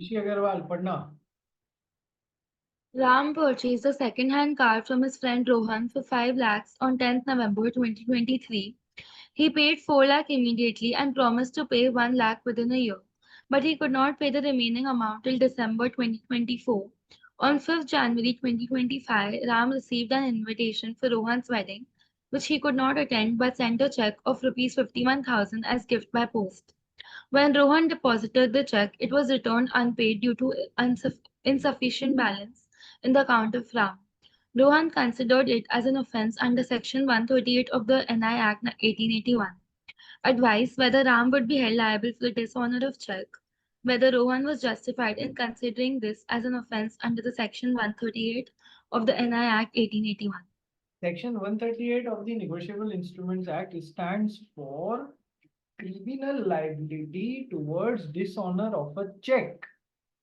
ऋषि अग्रवाल पढ़ना। Ram purchased a second-hand car from his friend Rohan for 5 lakhs on 10th November 2023. He paid 4 lakh immediately and promised to pay 1 lakh within a year, but he could not pay the remaining amount till December 2024. On 5th January 2025, Ram received an invitation for Rohan's wedding, which he could not attend but sent a check of Rs 51,000 as gift by post. When Rohan deposited the check, it was returned unpaid due to insufficient balance in the account of Ram. Rohan considered it as an offence under Section 138 of the NI Act 1881. Advised whether Ram would be held liable for the dishonour of check, whether Rohan was justified in considering this as an offence under the Section 138 of the NI Act 1881. Section 138 of the Negotiable Instruments Act stands for criminal liability towards dishonor of a check.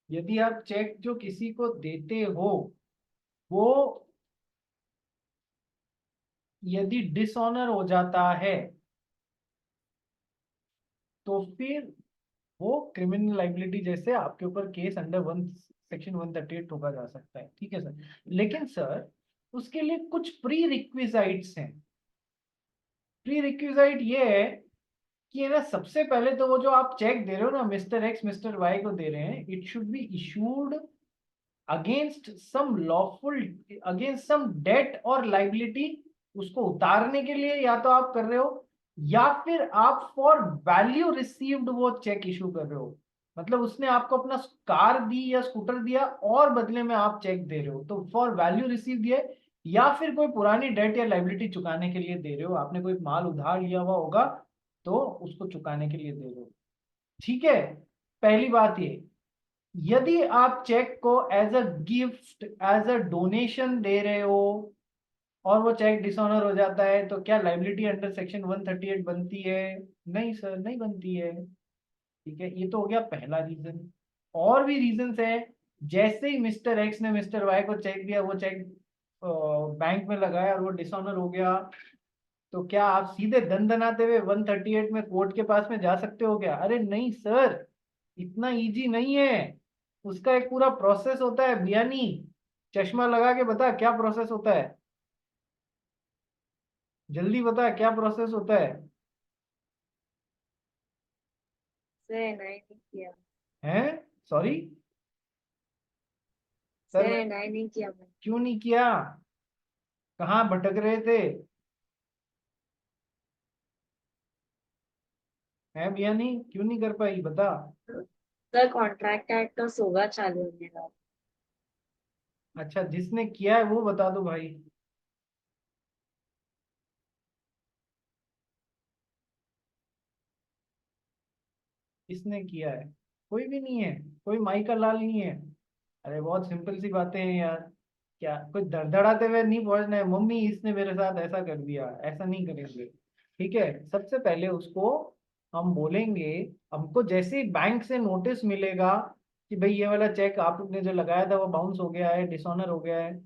यदि आप check जो किसी को देते हो वो यदि dishonour हो जाता है तो फिर वो क्रिमिनल लाइबिलिटी जैसे आपके ऊपर केस अंडर वन सेक्शन 138 ठोका जा सकता है। ठीक है सर, लेकिन सर उसके लिए कुछ प्री रिक्विजाइट्स हैं। प्री रिक्विजाइट ये है कि ना सबसे पहले तो वो जो आप चेक दे रहे हो ना मिस्टर एक्स मिस्टर वाई को दे रहे हैं, it should be issued against some lawful against some debt और लाइबिलिटी। उसको उतारने के लिए या तो आप कर रहे हो या फिर आप फॉर वैल्यू रिसीव्ड वो चेक इशू कर रहे हो। मतलब उसने आपको अपना कार दी या स्कूटर दिया और बदले में आप चेक दे रहे हो, तो फॉर वैल्यू रिसीव दिया, या फिर कोई पुरानी डेट या लाइबिलिटी चुकाने के लिए दे रहे हो। आपने कोई माल उधार लिया हुआ होगा तो उसको चुकाने के लिए दे रहे हो। ठीक है, पहली बात ये, यदि आप चेक को as a gift as a donation दे रहे हो और वो चेक डिसऑनर हो जाता है तो क्या लाइबिलिटी अंडर सेक्शन 138 बनती है? नहीं सर, नहीं बनती है। ठीक है, ये तो हो गया पहला रीजन। और भी रीजन है। जैसे ही मिस्टर एक्स ने मिस्टर वाई को चेक दिया, वो चेक बैंक में लगाया और वो डिसऑनर हो गया, तो क्या आप सीधे दन दनाते हुए 138 में कोर्ट के पास में जा सकते हो क्या? अरे नहीं सर, इतना इजी नहीं है। उसका एक पूरा प्रोसेस होता है। बियानी, चश्मा लगा के बता क्या प्रोसेस होता है, जल्दी बता क्या प्रोसेस होता है। सर एनआई नहीं किया। हैं? सॉरी सर सर, एनआई नहीं किया मैंने। क्यों नहीं किया? कहाँ भटक रहे थे? है बियानी, क्यों नहीं कर पाई बता। सर कॉन्ट्रैक्ट एक्ट तो सोगा चालू होने लगा। अच्छा, जिसने किया है वो बता दो भाई। किसने किया है? कोई भी नहीं है, कोई माई का लाल नहीं है। अरे बहुत सिंपल सी बातें हैं यार। क्या कोई धड़धड़ाते हुए नहीं पहुंचना है, मम्मी इसने मेरे साथ ऐसा कर दिया, ऐसा नहीं करेंगे। ठीक है, सबसे पहले उसको हम बोलेंगे, हमको जैसे ही बैंक से नोटिस मिलेगा कि भाई ये वाला चेक आपने जो लगाया था वो बाउंस हो गया है, डिसऑनर हो गया है,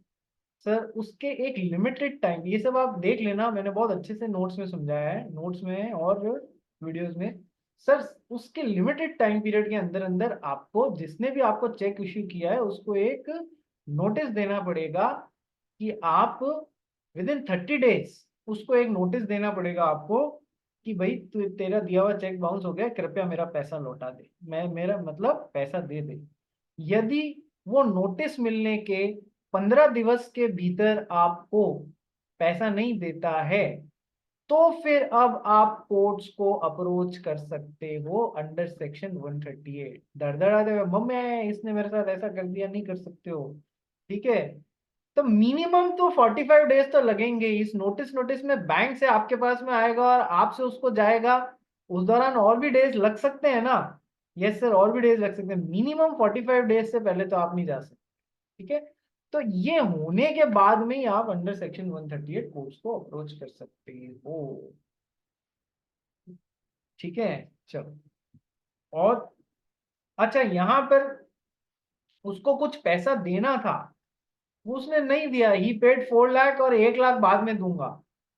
सर उसके एक लिमिटेड टाइम, ये सब आप देख लेना, मैंने बहुत अच्छे से नोट्स में समझाया है, नोट्स में और वीडियोस में। सर उसके लिमिटेड टाइम पीरियड के अंदर अंदर आपको, जिसने भी आपको चेक इश्यू किया है उसको एक नोटिस देना पड़ेगा कि आप विद इन 30 डेज, उसको एक नोटिस देना पड़ेगा आपको कि भाई तेरा दिया हुआ चेक बाउंस हो गया, कृपया मेरा पैसा लौटा दे, मैं मेरा मतलब पैसा दे दे। यदि वो नोटिस मिलने के 15 दिवस के भीतर आपको पैसा नहीं देता है तो फिर अब आप कोर्ट्स को अप्रोच कर सकते हो अंडर सेक्शन 138। धड़धड़ाते हुए मम्मी इसने मेरे साथ ऐसा कर दिया नहीं कर सकते हो। ठीक है, तो मिनिमम तो 45 डेज तो लगेंगे। इस नोटिस नोटिस में बैंक से आपके पास में आएगा और आपसे उसको जाएगा, उस दौरान और भी डेज लग सकते हैं ना। यस सर, और भी डेज लग सकते हैं, मिनिमम 45 डेज से पहले तो आप नहीं जा सकते। ठीक है, तो ये होने के बाद में ही आप अंडर सेक्शन 138 कोर्ट्स को अप्रोच कर सकते हो। ठीक है, चलो। और अच्छा, यहाँ पर उसको कुछ पैसा देना था, उसने नहीं दिया, ही पेड 4 लाख और 1 लाख बाद में दूंगा,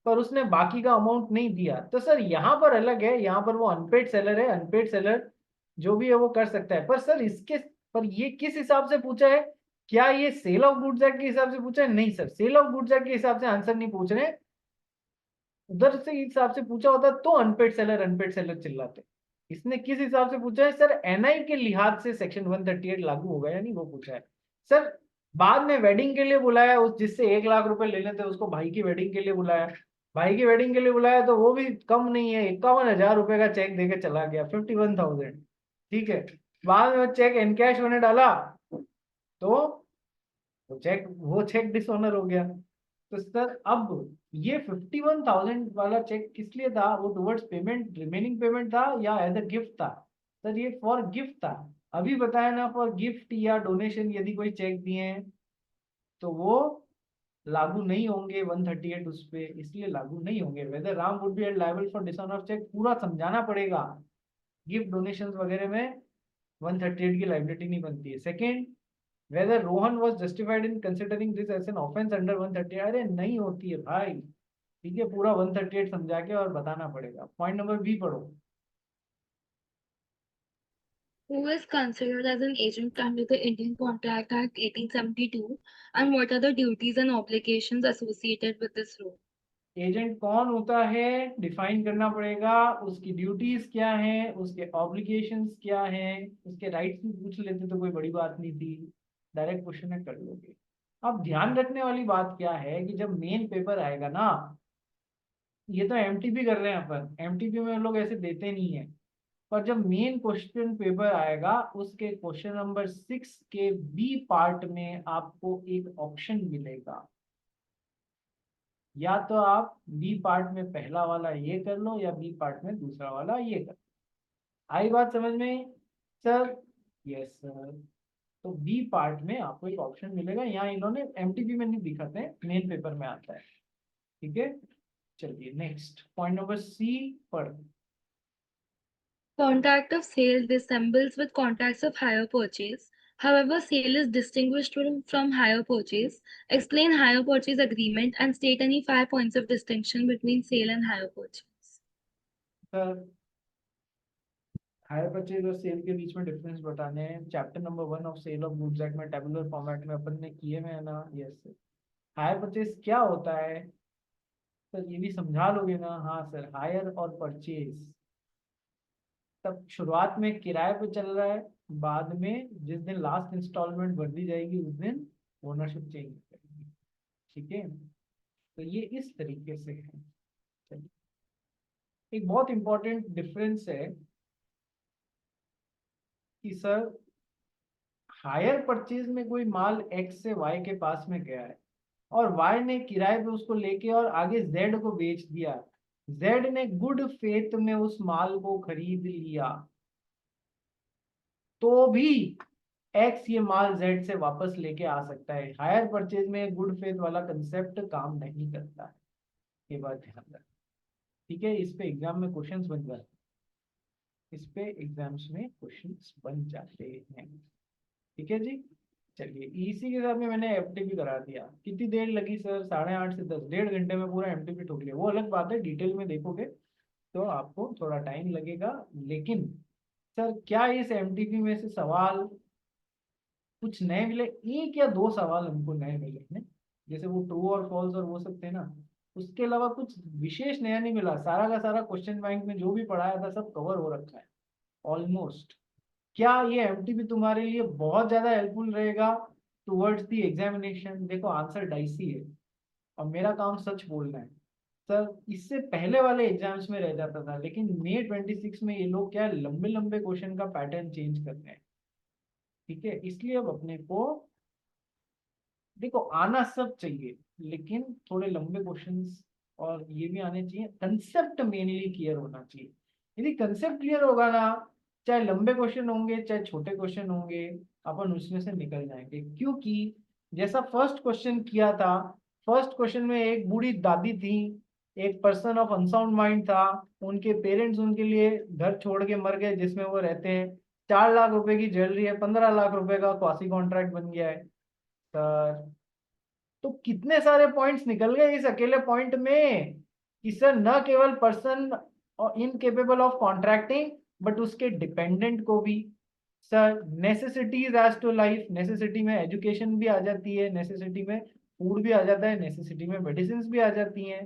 पर उसने बाकी का अमाउंट नहीं दिया, तो सर यहाँ पर अलग है, यहाँ पर वो अनपेड सेलर है, अनपेड सेलर जो भी है वो कर सकता है। पर सर इसके पर ये किस हिसाब से पूछा है? क्या ये सेल ऑफ गुड्स एक्ट के हिसाब से पूछा है? नहीं sir, sale of goods act के हिसाब से आंसर नहीं पूछ रहे। उधर से हिसाब से पूछा होता तो अनपेड सेलर चिल्लाते। इसने किस हिसाब से पूछा है सर? एनआई के लिहाज से सेक्शन 138 लागू होगा या नहीं, वो पूछा है सर। बाद में वेडिंग के लिए बुलाया, उस जिससे 1 लाख रुपए लेने थे उसको भाई की वेडिंग के लिए बुलाया। भाई की वेडिंग के लिए बुलाया तो वो भी कम नहीं है, 51,000 रुपए का चेक देके चला गया, 51,000। ठीक है, बाद में चेक एनकैश होने डाला तो वो चेक डिसऑनर हो गया। तो सर अब ये 51,000 वाला चेक किस लिए था? वो टुवर्ड्स पेमेंट, रिमेनिंग पेमेंट था या एज अ गिफ्ट था? सर ये फॉर गिफ्ट था। अभी बताया ना, फॉर गिफ्ट या डोनेशन यदि कोई चेक दिए हैं तो वो लागू नहीं होंगे 138 उस पे, इसलिए लागू नहीं होंगे। Whether Ram would be held liable for dishonour cheque पूरा समझाना पड़ेगा। गिफ्ट डोनेशन वगैरह में 138 की लाइबिलिटी नहीं बनती है। Second, whether Rohan was justified in considering this as an offense under 138, अरे नहीं होती है भाई। ठीक है, पूरा 138 समझा के और बताना पड़ेगा। पॉइंट नंबर बी पढ़ो। Who is considered as an agent under the Indian Contract Act 1872, and what are the duties and obligations associated with this role? Agent कौन होता है डिफाइन करना पड़ेगा, उसकी ड्यूटीज क्या है, उसके ऑब्लिगेशंस क्या है, उसके राइट्स भी पूछ लेते तो कोई बड़ी बात नहीं थी, डायरेक्ट क्वेश्चन में कर लोगे। अब ध्यान रखने वाली बात क्या है कि जब मेन पेपर आएगा ना, ये तो एमटीपी कर रहे हैं अपन, एमटीपी में हम लोग ऐसे देते नहीं है, पर जब मेन क्वेश्चन पेपर आएगा उसके क्वेश्चन नंबर 6 के बी पार्ट में आपको एक ऑप्शन मिलेगा। या तो आप बी पार्ट में पहला वाला ये कर लो या बी पार्ट में दूसरा वाला ये कर लो। आई बात समझ में सर? Yes sir. तो बी पार्ट में आपको एक ऑप्शन मिलेगा, यहाँ इन्होंने एमटीपी में नहीं दिखाते हैं, मेन पेपर में आता है। ठीक है, चलिए नेक्स्ट पॉइंट नंबर सी पर। Contract of sale dissembles with contracts of hire purchase. However, sale is distinguished from hire purchase. Explain hire purchase agreement and state any 5 points of distinction between sale and hire purchase. Sir hire purchase और sale के बीच में difference बताने हैं। Chapter number 1 of sale of goods act में tabular format में अपन ने किए में है ना। यस। हायर परचेज क्या होता है सर, ये भी समझा लोगे ना? हाँ सर, हायर और परचेज तब शुरुआत में किराए पे चल रहा है, बाद में जिस दिन लास्ट इंस्टॉलमेंट भर दी जाएगी उस दिन ओनरशिप चेंज करेगी। ठीक है, तो ये इस तरीके से है। चलिए, एक बहुत इंपॉर्टेंट डिफरेंस है कि सर हायर परचेज में कोई माल एक्स से वाई के पास में गया है और वाई ने किराए पे उसको लेके और आगे जेड को बेच दिया। जेड ने गुड फेथ में उस माल को खरीद लिया, तो भी एक्स ये माल जेड से वापस लेके आ सकता है। हायर परचेज में गुड फेथ वाला कंसेप्ट काम नहीं करता है, ये बात ध्यान रखना। ठीक है, इस पे एग्जाम में क्वेश्चंस बन जाते हैं, इस पे एग्जाम्स में क्वेश्चंस बन जाते हैं। ठीक है जी, चलिए इसी के साथ में मैंने एफटीपी करा दिया। कितनी देर लगी सर? 8:30 से 10, 1.5 घंटे में पूरा एमटीपी ठोक लिया। वो अलग बात है, डिटेल में देखोगे तो आपको थोड़ा टाइम लगेगा, लेकिन सर क्या इस एमटीपी में से सवाल कुछ नए मिले? एक या दो सवाल हमको नए मिले हैं, जैसे वो ट्रू और फॉल्स और वो सब थे ना, उसके अलावा कुछ विशेष नया नहीं मिला। सारा का सारा क्वेश्चन बैंक में जो भी पढ़ाया था सब कवर हो रखा है ऑलमोस्ट। क्या ये एमटीपी तुम्हारे लिए बहुत ज्यादा हेल्पफुल रहेगा टुवर्ड्स द एग्जामिनेशन? देखो आंसर डाइसी है और मेरा काम सच बोलना है। सर इससे पहले वाले एग्जाम्स में रह जाता था, लेकिन मे 26 में ये लोग क्या लंबे लंबे क्वेश्चन का पैटर्न चेंज कर रहे हैं। ठीक है, इसलिए अब अपने को देखो आना सब चाहिए, लेकिन थोड़े लंबे क्वेश्चंस और ये भी आने चाहिए। कंसेप्ट मेनली क्लियर होना चाहिए। यदि कंसेप्ट क्लियर होगा ना, चाहे लंबे क्वेश्चन होंगे चाहे छोटे क्वेश्चन होंगे, अपन उसमें से निकल जाएंगे। क्योंकि जैसा फर्स्ट क्वेश्चन किया था, फर्स्ट क्वेश्चन में एक बूढ़ी दादी थी, एक पर्सन ऑफ अनसाउंड माइंड था, उनके पेरेंट्स उनके लिए घर छोड़ के मर गए जिसमें वो रहते हैं, 4 लाख रुपए की ज्वेलरी है, 15 लाख रुपए का क्वासी कॉन्ट्रैक्ट बन गया है सर। तो कितने सारे पॉइंट्स निकल गए इस अकेले पॉइंट में कि सर न केवल person incapable of contracting but उसके डिपेंडेंट को भी sir necessities as to life, necessity में एजुकेशन भी आ जाती है, नेसेसिटी में फूड भी आ जाता है, नेसेसिटी में मेडिसिन भी आ जाती हैं।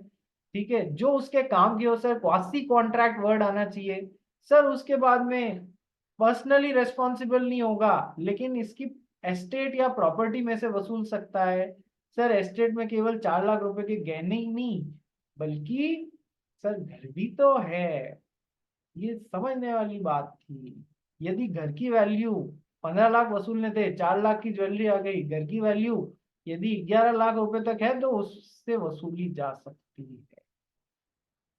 ठीक है, जो उसके काम की हो सर, क्वासी कॉन्ट्रैक्ट वर्ड आना चाहिए सर। उसके बाद में पर्सनली रेस्पॉन्सिबल नहीं होगा, लेकिन इसकी एस्टेट या प्रॉपर्टी में से वसूल सकता है। सर एस्टेट में केवल 4 लाख रुपए के गहने ही नहीं, बल्कि सर घर भी तो है। ये समझने वाली बात थी। यदि घर की वैल्यू 15 लाख वसूलने थे, 4 लाख की ज्वेलरी आ गई, घर की वैल्यू यदि 11 लाख रुपए तक है तो उससे वसूली जा सकती है।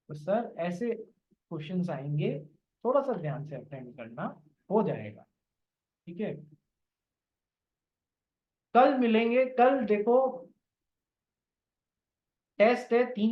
तो सर ऐसे क्वेश्चंस आएंगे, थोड़ा सा ध्यान से अटेंड करना, हो जाएगा। ठीक है, कल मिलेंगे। कल देखो टेस्ट है 3